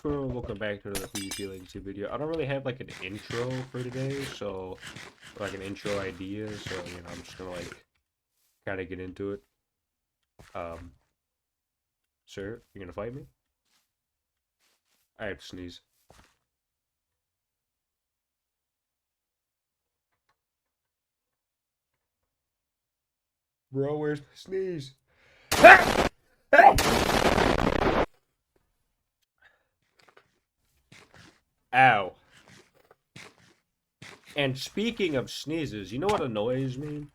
Welcome back to another PvP Legacy video. I don't really have like an intro for today, so like an intro idea, so I'm just gonna like kind of get into it. Um, sir, you're gonna fight me? I have to sneeze. Bro, where's my sneeze? Ow. And speaking of sneezes, you know what annoys me?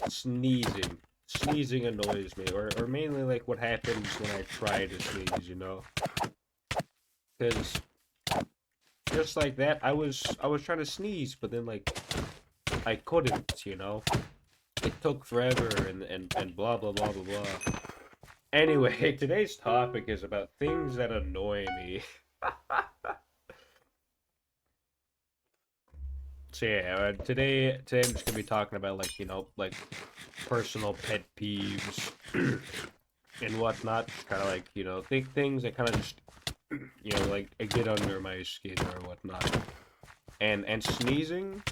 Sneezing. Sneezing annoys me, or mainly like what happens when I try to sneeze. Because just like that, I was trying to sneeze, but then like I couldn't. It took forever and blah blah blah blah blah. Anyway, today's topic is about things that annoy me. So yeah, today I'm just gonna be talking about like personal pet peeves and whatnot. Kind of like things that kind of just like get under my skin or whatnot. And sneezing,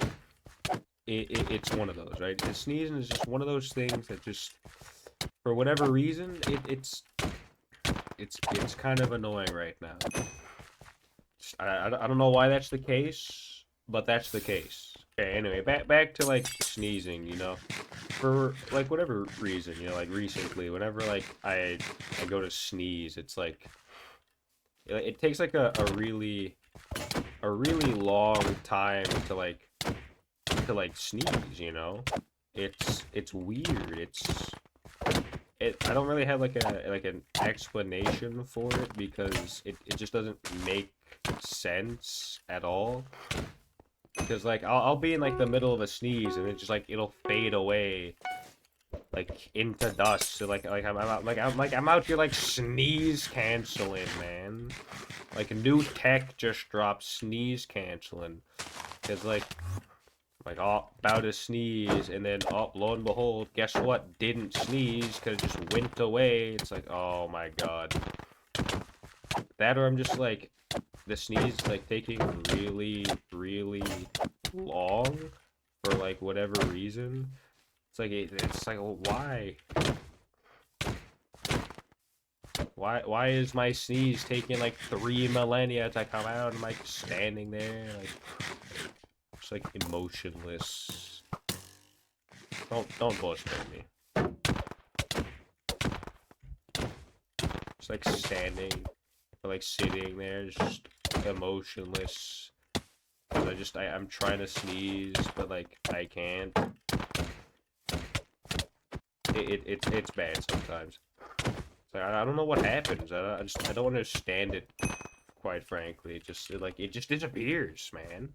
it's one of those, right? And sneezing is just one of those things that just for whatever reason it's kind of annoying right now. I don't know why that's the case, but that's the case. Okay, anyway, back to like sneezing. For like whatever reason, like recently, whenever like I go to sneeze, it's like it takes like a really long time to like sneeze. It's weird. I don't really have like an explanation for it because it just doesn't make sense at all. Because like I'll be in like the middle of a sneeze and it's just like it'll fade away like into dust. So I'm out here like sneeze canceling, man. Like a new tech just dropped, sneeze canceling. Cause like oh, about to sneeze, and then oh, lo and behold, guess what? Didn't sneeze because it just went away. It's like, oh my god. That or I'm just like the sneeze like taking really, really long for like whatever reason. It's like well, why? Why is my sneeze taking like 3 millennia to come out? I'm like standing there like just like emotionless. Don't bullshit me. Just like standing or like sitting there, just emotionless. Cause I'm trying to sneeze, but like I can't. It's bad sometimes. So I don't know what happens. I don't understand it. Quite frankly, it just disappears, man.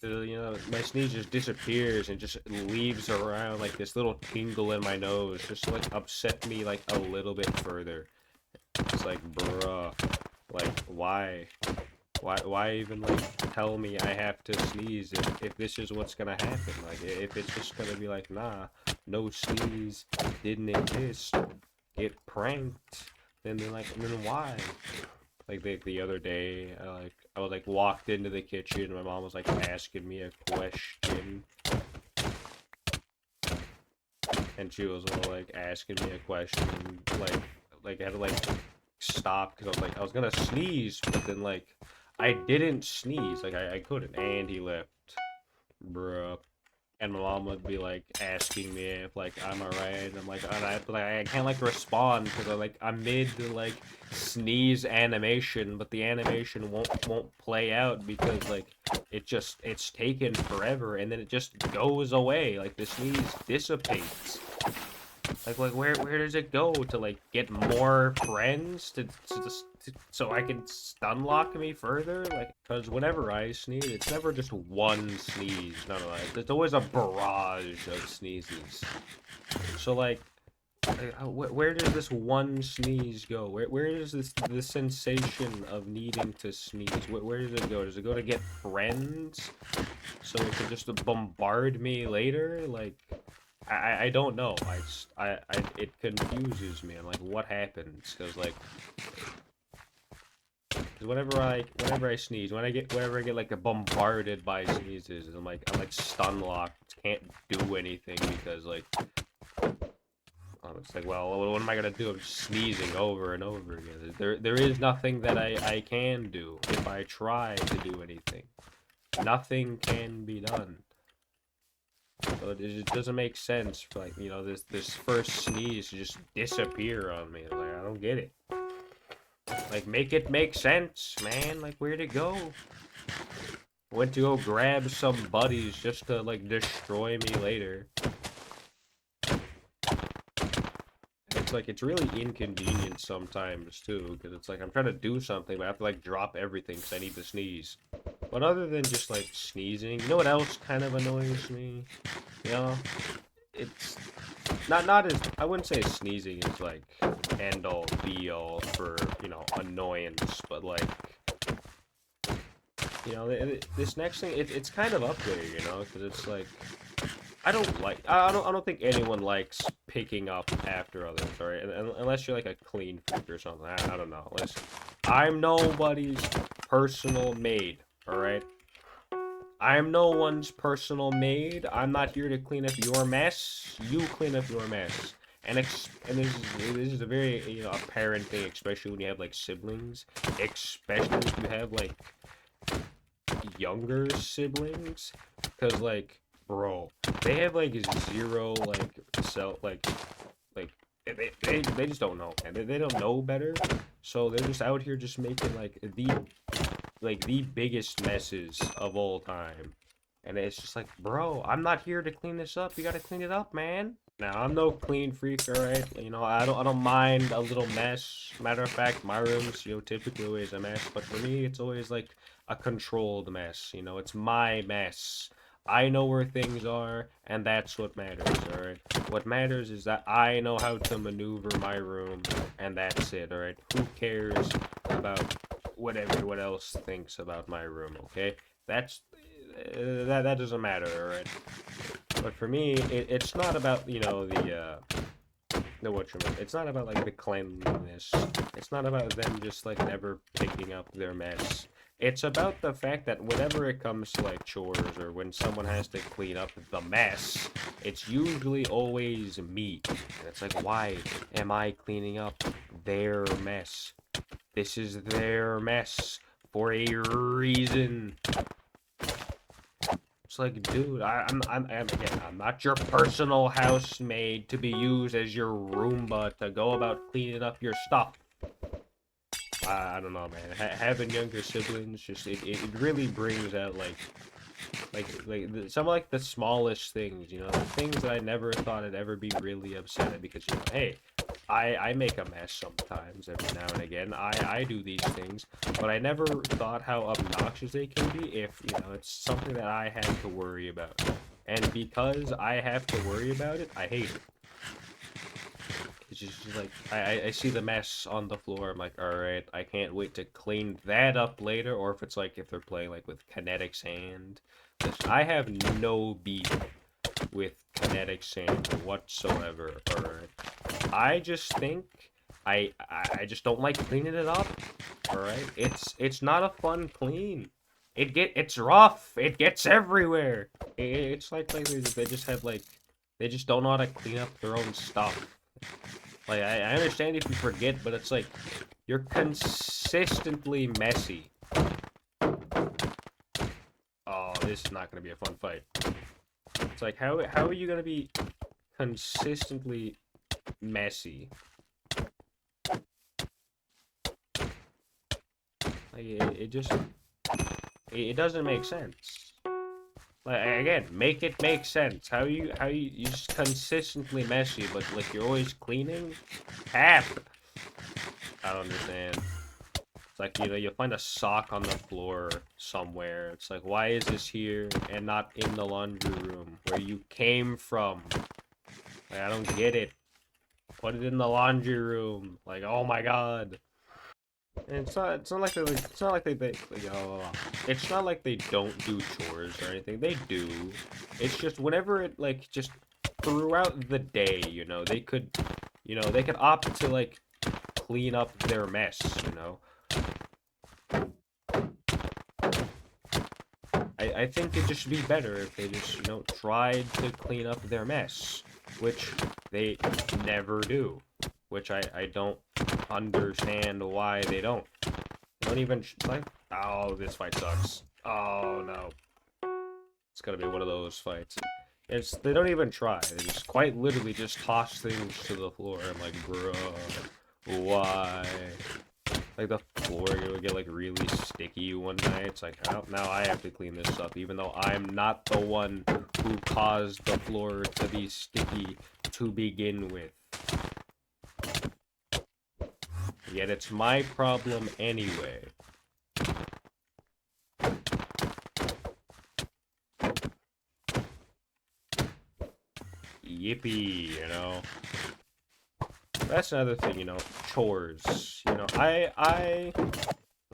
My sneeze just disappears and just leaves around like this little tingle in my nose, just to like upset me like a little bit further. It's like, bruh, like why? Why even like tell me I have to sneeze if this is what's gonna happen? Like if it's just gonna be like, nah, no sneeze, didn't exist, get pranked, then why? Like the other day, I was like walked into the kitchen and my mom was like asking me a question, and she was all like asking me a question, like I had to like stop because I was gonna sneeze, but then like I didn't sneeze, like I couldn't, and he left, bruh. And my mom would be like asking me if like I'm alright, and I'm like, I can't like respond because I'm mid like sneeze animation, but the animation won't play out because like it's taken forever, and then it just goes away, like the sneeze dissipates. Like where does it go to like get more friends so I can stun lock me further? Like, cause whenever I sneeze, it's never just one sneeze. No, it's always a barrage of sneezes. So like, where does this one sneeze go? Where is the sensation of needing to sneeze? Where does it go? Does it go to get friends, so it can just bombard me later? Like. I don't know. It confuses me. I'm like, what happens? Because like, 'cause whenever I sneeze, whenever I get like bombarded by sneezes, I'm like stun locked, can't do anything because like, it's like, well, what am I gonna do? I'm just sneezing over and over again. There is nothing that I can do if I try to do anything. Nothing can be done. So it just doesn't make sense for like, this first sneeze to just disappear on me. Like, I don't get it. Like, make it make sense, man. Like, where'd it go? Went to go grab some buddies just to like destroy me later. It's like, it's really inconvenient sometimes too, because it's like I'm trying to do something, but I have to like drop everything because I need to sneeze. But other than just like sneezing, you know what else kind of annoys me? You know, it's not as, I wouldn't say sneezing is like end all be all for, annoyance, but like, this next thing, it's kind of up there, because it's like, I don't think anyone likes picking up after others, alright? Unless you're like a clean freak or something. I don't know. Listen, I'm nobody's personal maid, alright? I'm no one's personal maid. I'm not here to clean up your mess. You clean up your mess. And this is a very, apparent thing, especially when you have like siblings, especially if you have like younger siblings, because like, bro, they have like zero like self like they just don't know, and they don't know better, so they're just out here just making like the biggest messes of all time. And it's just like, bro, I'm not here to clean this up. You gotta clean it up, man. Now, I'm no clean freak, alright? I don't mind a little mess. Matter of fact, my room's, typically always a mess. But for me, it's always like a controlled mess. It's my mess. I know where things are, and that's what matters, alright? What matters is that I know how to maneuver my room, and that's it, alright? Who cares about what everyone else thinks about my room, okay? That doesn't matter, alright? But for me, it's not about, it's not about like the cleanliness. It's not about them just like never picking up their mess. It's about the fact that whenever it comes to like chores or when someone has to clean up the mess, it's usually always me. And it's like, why am I cleaning up their mess? This is their mess for a reason. It's like, dude, again, I'm not your personal housemaid to be used as your Roomba to go about cleaning up your stuff. I don't know, man. Having younger siblings, just it really brings out some of like the smallest things, the things that I never thought I'd ever be really upset at because hey, I make a mess sometimes every now and again. I do these things, but I never thought how obnoxious they can be if it's something that I have to worry about, and because I have to worry about it, I hate it. It's just like, I see the mess on the floor, I'm like, alright, I can't wait to clean that up later, or if it's like, if they're playing like with kinetic sand. Listen, I have no beef with kinetic sand whatsoever, alright? I just think, I just don't like cleaning it up, alright? It's not a fun clean. It's rough, it gets everywhere. It's like they just have like, they just don't know how to clean up their own stuff. Like, I understand if you forget, but it's like, you're consistently messy. Oh, this is not going to be a fun fight. It's like, how are you going to be consistently messy? Like, it doesn't make sense. Like, again, make it make sense. How you just consistently messy, but like you're always cleaning? Hap! I don't understand. It's like, you'll find a sock on the floor somewhere. It's like, why is this here and not in the laundry room where you came from? Like, I don't get it. Put it in the laundry room. Like, oh my god. And it's not like it's not like it's not like they don't do chores or anything. They do. It's just whenever it like just throughout the day, they could opt to like clean up their mess, I think it'd just be better if they just, tried to clean up their mess, which they never do, which I don't understand why they don't. They don't even, like, oh, this fight sucks. Oh, no. It's gonna be one of those fights. They don't even try. They just quite literally just toss things to the floor. I'm like, bruh, why? Like, the floor would get, like, really sticky one night. It's like, oh, now I have to clean this up, even though I'm not the one who caused the floor to be sticky to begin with. Yet it's my problem anyway. Yippee, That's another thing, chores.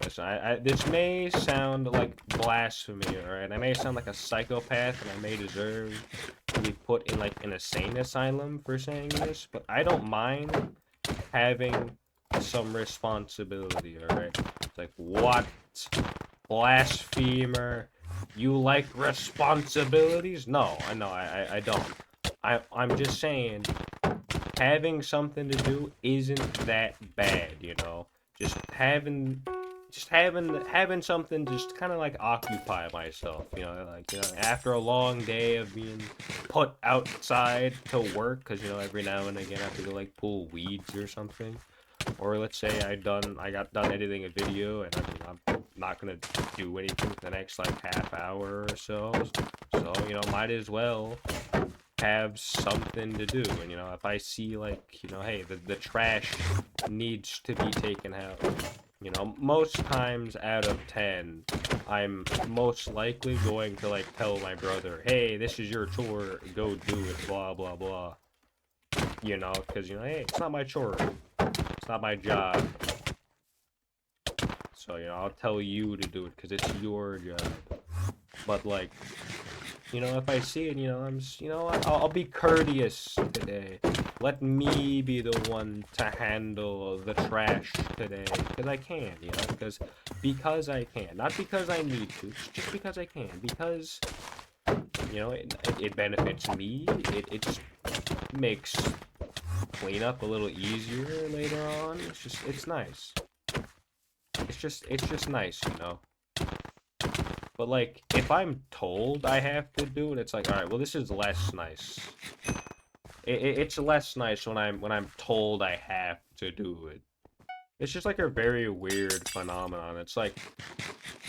Listen, this may sound like blasphemy, alright? I may sound like a psychopath, and I may deserve to be put in, like, an insane asylum for saying this, but I don't mind having some responsibility, alright? It's like, what? Blasphemer? You like responsibilities? No, I don't. I'm just saying, having something to do isn't that bad, Just having something just kind of like occupy myself, after a long day of being put outside to work, because, every now and again I have to go, like, pull weeds or something. Or let's say I got done editing a video, and I'm not gonna do anything for the next, like, half hour or so. So, might as well have something to do. And, if I see, like, hey, the trash needs to be taken out, most times out of 10, I'm most likely going to, like, tell my brother, hey, this is your chore, go do it, blah, blah, blah. Because, hey, it's not my chore. It's not my job. So, I'll tell you to do it because it's your job. But, like, if I see it, I'm just, I'll be courteous today. Let me be the one to handle the trash today, because I can, because I can. Not because I need to, just because I can. Because, it benefits me. It just makes cleanup a little easier later on. It's nice. It's just nice, But, like, if I'm told I have to do it, it's like, alright, well, this is less nice. It's less nice when I'm told I have to do it. It's just, like, a very weird phenomenon. It's like,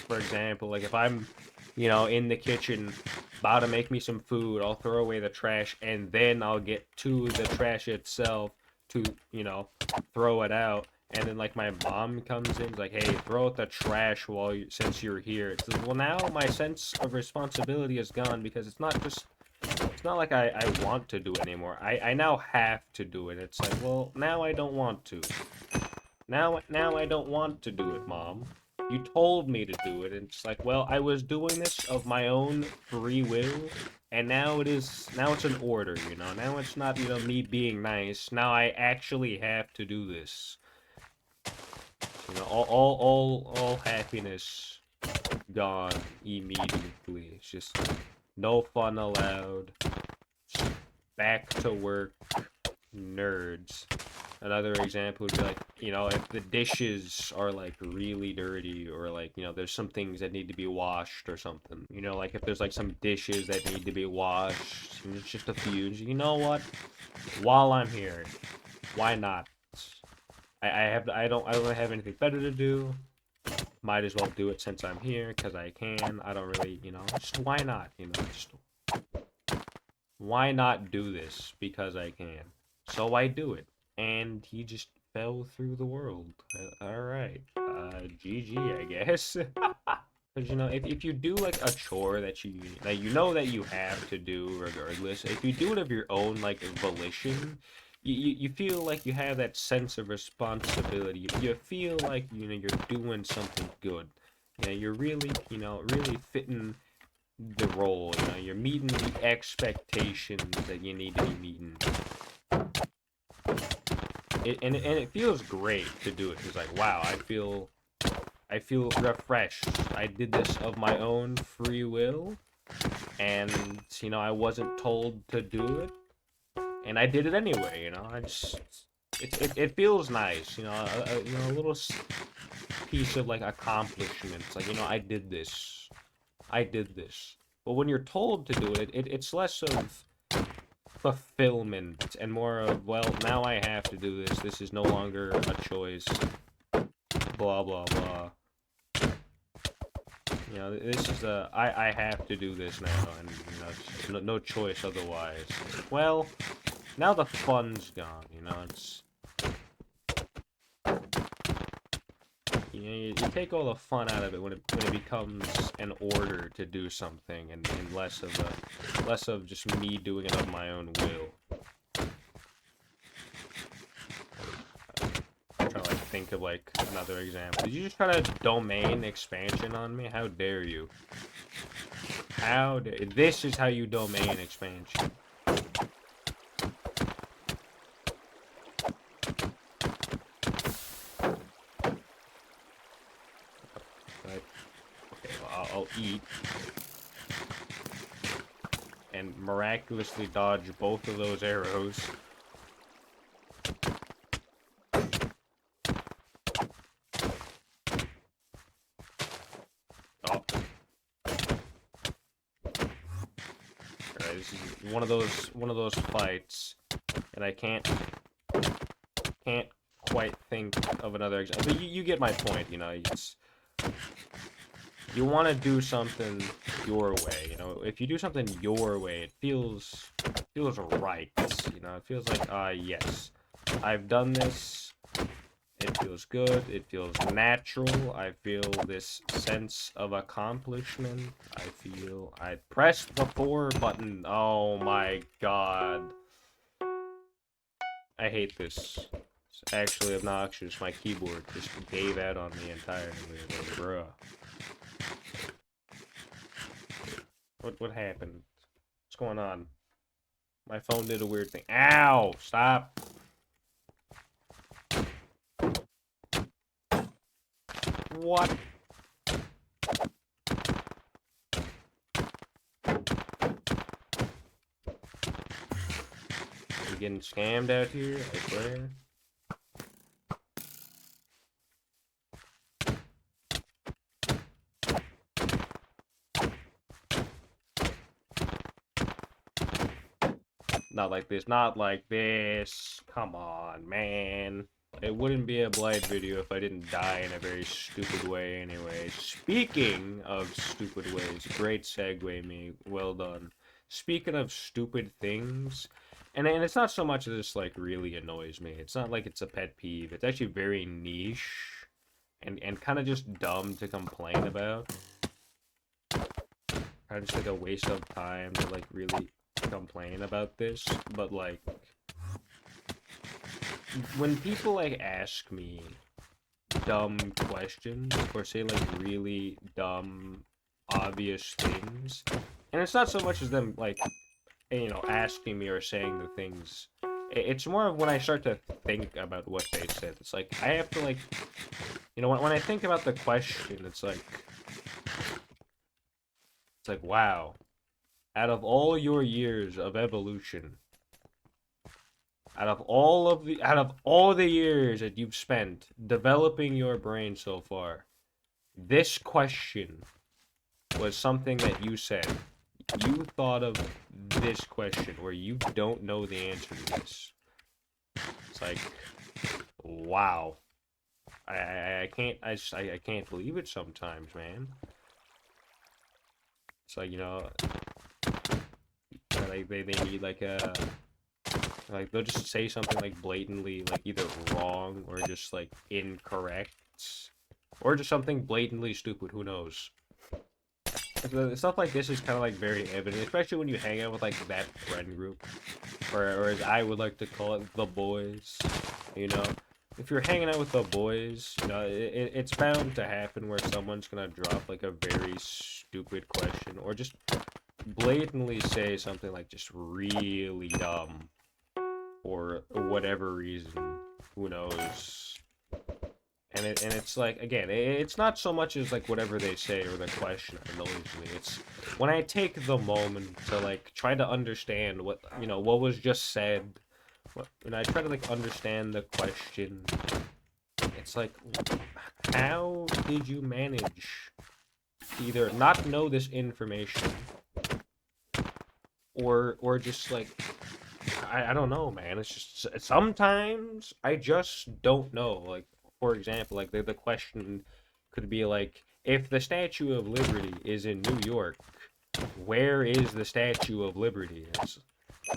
for example, like, if I'm, in the kitchen, about to make me some food, I'll throw away the trash, and then I'll get to the trash itself to, throw it out. And then, like, my mom comes in, like, hey, throw out the trash since you're here. It's like, well, now my sense of responsibility is gone, because it's not like I want to do it anymore. I now have to do it. It's like, well, now I don't want to. Now I don't want to do it, Mom. You told me to do it, and it's like, well, I was doing this of my own free will, and now it's an order, Now it's not, me being nice. Now I actually have to do this. All happiness gone immediately. It's just no fun allowed. Just back to work, nerds. Another example would be like, if the dishes are, like, really dirty, or, like, there's some things that need to be washed or something. Like, if there's, like, some dishes that need to be washed, and it's just a few. You know what? While I'm here, why not? I don't really have anything better to do. Might as well do it since I'm here, because I can. I don't really, just why not, just why not do this? Because I can. So I do it. And he just fell through the world. Alright. GG, I guess. Because, if you do, like, a chore that you know that you have to do regardless, if you do it of your own, like, volition, you feel like you have that sense of responsibility. You feel like, you're doing something good. You're really, really fitting the role, you know, you're meeting the expectations that you need to be meeting. And it feels great to do it. It's like, wow, I feel refreshed. I did this of my own free will, and you know, I wasn't told to do it, and I did it anyway. You know, I just it feels nice. You know, you know, a little piece of like accomplishment. It's like, you know, I did this. I did this. But when you're told to do it, it's less of fulfillment and more of, well, now I have to do this. This is no longer a choice. Blah, blah, blah. You know, this is I have to do this now, and, you know, it's no choice otherwise. Well, now the fun's gone, you know, it's... You know, you take all the fun out of it when it becomes an order to do something, and less of just me doing it of my own will. I'm trying to like think of like another example. Did you just try to domain expansion on me? How dare you? How dare... This is how you domain expansion. I'll eat and miraculously dodge both of those arrows. Oh. Alright, this is one of those fights, and I can't quite think of another example. But you get my point, you know, it's... You want to do something your way, you know. If you do something your way, it feels right, you know. It feels like, yes, I've done this. It feels good. It feels natural. I feel this sense of accomplishment. I feel I pressed the 4 button. Oh my god. I hate this. It's actually obnoxious. My keyboard just gave out on me entirely. Like, bruh. What happened? What's going on? My phone did a weird thing. Ow! Stop! What? You getting scammed out here? I swear. Not like this, not like this. Come on, man. It wouldn't be a Blight video if I didn't die in a very stupid way anyway. Speaking of stupid ways, great segue, me. Well done. Speaking of stupid things, and it's not so much that this, like, really annoys me. It's not like it's a pet peeve. It's actually very niche and kind of just dumb to complain about. Kind of just like a waste of time to, like, really complain about this, but like when people like ask me dumb questions or say like really dumb obvious things, and it's not so much as them like, you know, asking me or saying the things, it's more of when I start to think about what they said. It's like I have to, like, you know, when I think about the question, it's like wow, out of all your years of evolution, out of all the years that you've spent developing your brain so far, this question was something that you said. You thought of this question where you don't know the answer to this. It's like, wow. I can't believe it sometimes, man. It's like, you know, like they need like a, like they'll just say something like blatantly like either wrong or just like incorrect, or just something blatantly stupid. Who knows? Stuff like this is kind of like very evident, especially when you hang out with like that friend group, or as I would like to call it, the boys. You know, if you're hanging out with the boys, you know, it's bound to happen where someone's gonna drop like a very stupid question or just blatantly say something like just really dumb for whatever reason. Who knows? And it's like, again, it's not so much as like whatever they say or the question annoys me. It's when I take the moment to like try to understand what, you know, what was just said. When I try to like understand the question, it's like, how did you manage to either not know this information or just like, I don't know, man. It's just sometimes I just don't know. Like, for example, like the question could be like, if the Statue of Liberty is in New York, where is the Statue of Liberty? It's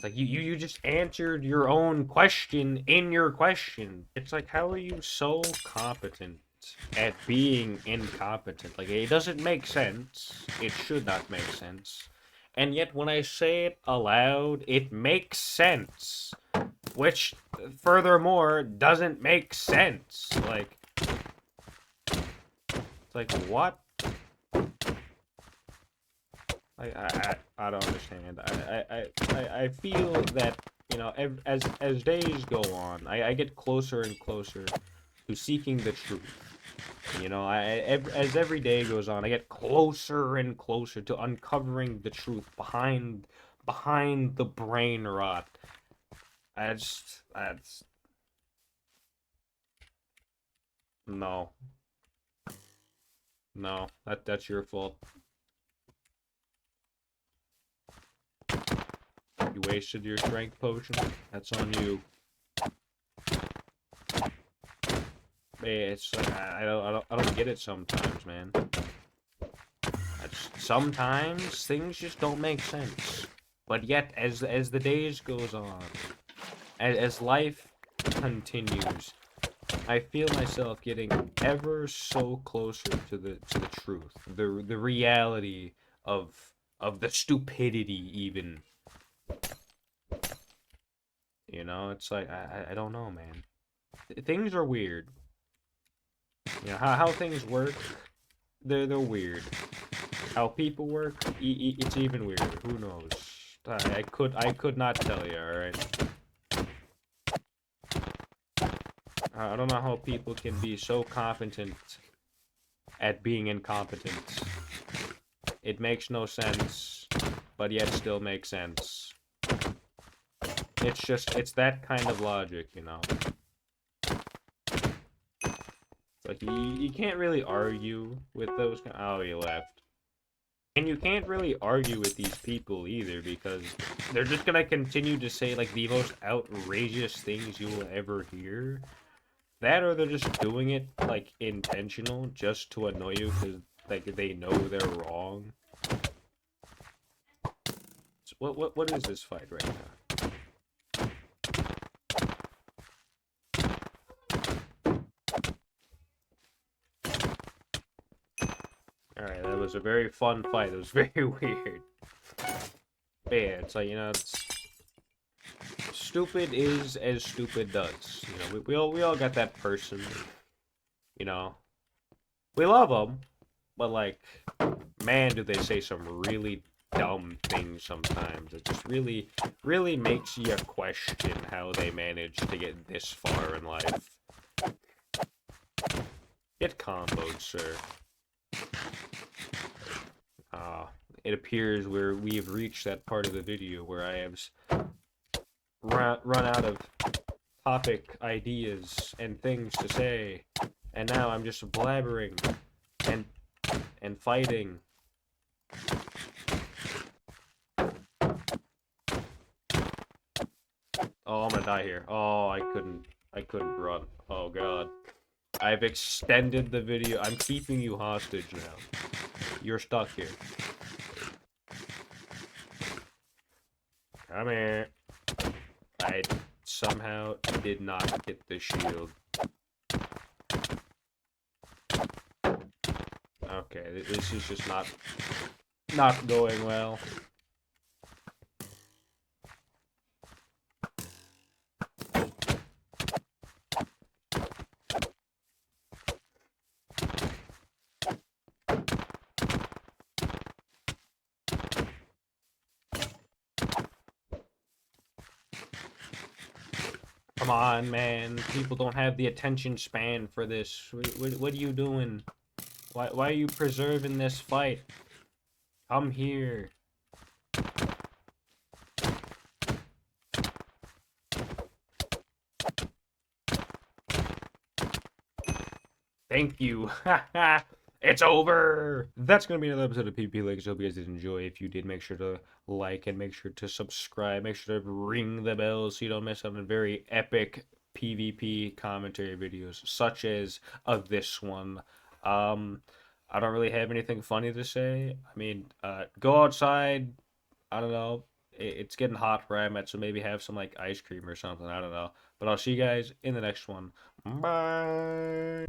like you just answered your own question in your question. It's like, how are you so competent at being incompetent? Like, it doesn't make sense. It should not make sense. And yet, when I say it aloud, it makes sense. Which, furthermore, doesn't make sense. Like, it's like, what? I don't understand. I feel that, you know, as days go on, I get closer and closer to seeking the truth. You know, as every day goes on, I get closer and closer to uncovering the truth behind the brain rot. That's no, no, that's your fault. You wasted your strength potion. That's on you. It's I don't get it sometimes, man. Sometimes things just don't make sense. But yet, as the days goes on, as life continues, I feel myself getting ever so closer to the truth, the reality of the stupidity, even. You know, it's like I don't know, man. Things are weird. You know how things work. They're weird. How people work, it's even weirder. Who knows? I could not tell you. All right. I don't know how people can be so competent at being incompetent. It makes no sense, but yet still makes sense. It's that kind of logic, you know. Like, you can't really argue with those. Oh, you left. And you can't really argue with these people either, because they're just gonna continue to say, like, the most outrageous things you will ever hear. That, or they're just doing it, like, intentional, just to annoy you, because, like, they know they're wrong. So what is this fight right now? Alright, that was a very fun fight. It was very weird. But yeah, it's like, you know, stupid is as stupid does. You know, we all got that person. You know, we love them, but like, man, do they say some really dumb things sometimes. It just really makes you question how they manage to get this far in life. Get comboed, sir. It appears we have reached that part of the video where I have run out of topic ideas and things to say, and now I'm just blabbering and fighting. Oh, I'm gonna die here. Oh, I couldn't run. Oh god. I've extended the video. I'm keeping you hostage now. You're stuck here. Come here. I somehow did not get the shield. Okay, this is just not going well. Come on, man. People don't have the attention span for this. What are you doing? Why are you preserving this fight? Come here. Thank you. It's over. That's gonna be another episode of PP Leagues. Hope you guys did enjoy. If you did, make sure to like and make sure to subscribe. Make sure to ring the bell so you don't miss out on very epic PvP commentary videos, such as this one. I don't really have anything funny to say. I mean, go outside. I don't know. It's getting hot where I'm at, so maybe have some like ice cream or something. I don't know. But I'll see you guys in the next one. Bye.